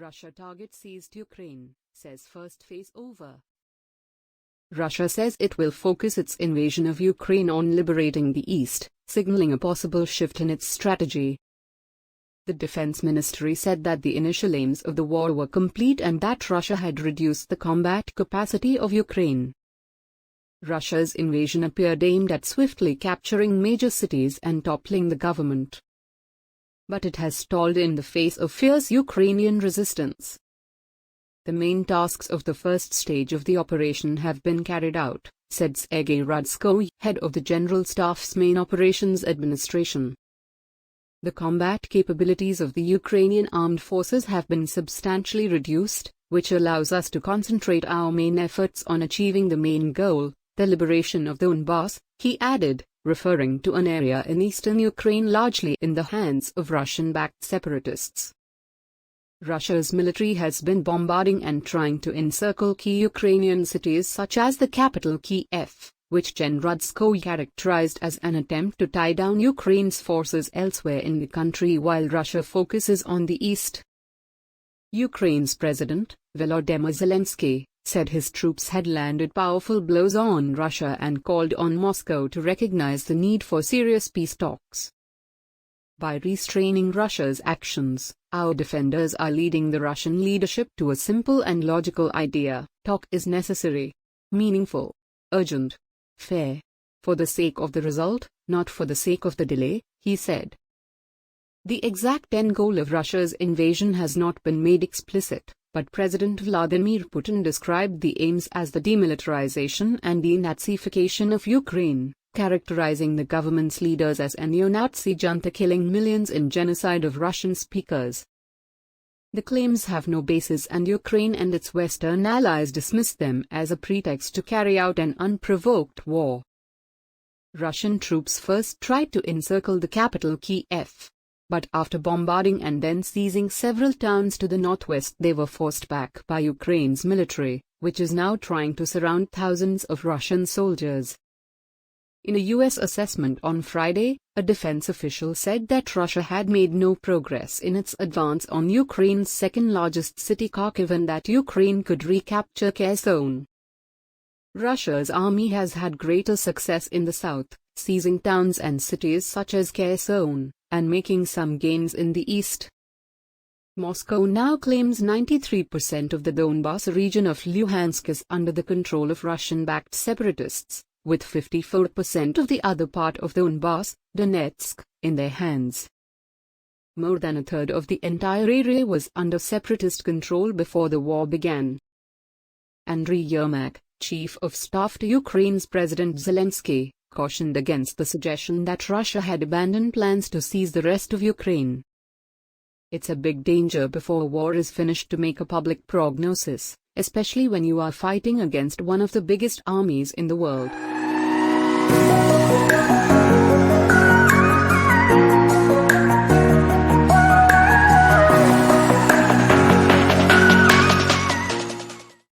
Russia target seized Ukraine, says first phase over. Russia says it will focus its invasion of Ukraine on liberating the east, signaling a possible shift in its strategy. The defense ministry said that the initial aims of the war were complete and that Russia had reduced the combat capacity of Ukraine. Russia's invasion appeared aimed at swiftly capturing major cities and toppling the government. But it has stalled in the face of fierce Ukrainian resistance. The main tasks of the first stage of the operation have been carried out, said Sergei Radskoy, head of the General Staff's main operations administration. The combat capabilities of the Ukrainian armed forces have been substantially reduced, which allows us to concentrate our main efforts on achieving the main goal, the liberation of Donbas, he added, referring to an area in eastern Ukraine largely in the hands of Russian-backed separatists. Russia's military has been bombarding and trying to encircle key Ukrainian cities such as the capital Kiev, which Gen Radskoy characterized as an attempt to tie down Ukraine's forces elsewhere in the country while Russia focuses on the east. Ukraine's President, Volodymyr Zelensky, said his troops had landed powerful blows on Russia and called on Moscow to recognize the need for serious peace talks. By restraining Russia's actions, our defenders are leading the Russian leadership to a simple and logical idea: talk is necessary, meaningful, urgent, fair, for the sake of the result, not for the sake of the delay, he said. The exact end goal of Russia's invasion has not been made explicit, but President Vladimir Putin described the aims as the demilitarization and denazification of Ukraine, characterizing the government's leaders as a neo-Nazi junta killing millions in genocide of Russian speakers. The claims have no basis and Ukraine and its Western allies dismiss them as a pretext to carry out an unprovoked war. Russian troops first tried to encircle the capital Kiev, but after bombarding and then seizing several towns to the northwest they were forced back by Ukraine's military, which is now trying to surround thousands of Russian soldiers. In a U.S. assessment on Friday, a defense official said that Russia had made no progress in its advance on Ukraine's second-largest city Kharkiv and that Ukraine could recapture Kherson. Russia's army has had greater success in the south, seizing towns and cities such as Kherson, and making some gains in the east. Moscow now claims 93% of the Donbas region of Luhansk is under the control of Russian-backed separatists, with 54% of the other part of Donbas, Donetsk, in their hands. More than a third of the entire area was under separatist control before the war began. Andriy Yermak, chief of staff to Ukraine's President Zelensky, cautioned against the suggestion that Russia had abandoned plans to seize the rest of Ukraine. It's a big danger before a war is finished to make a public prognosis, especially when you are fighting against one of the biggest armies in the world.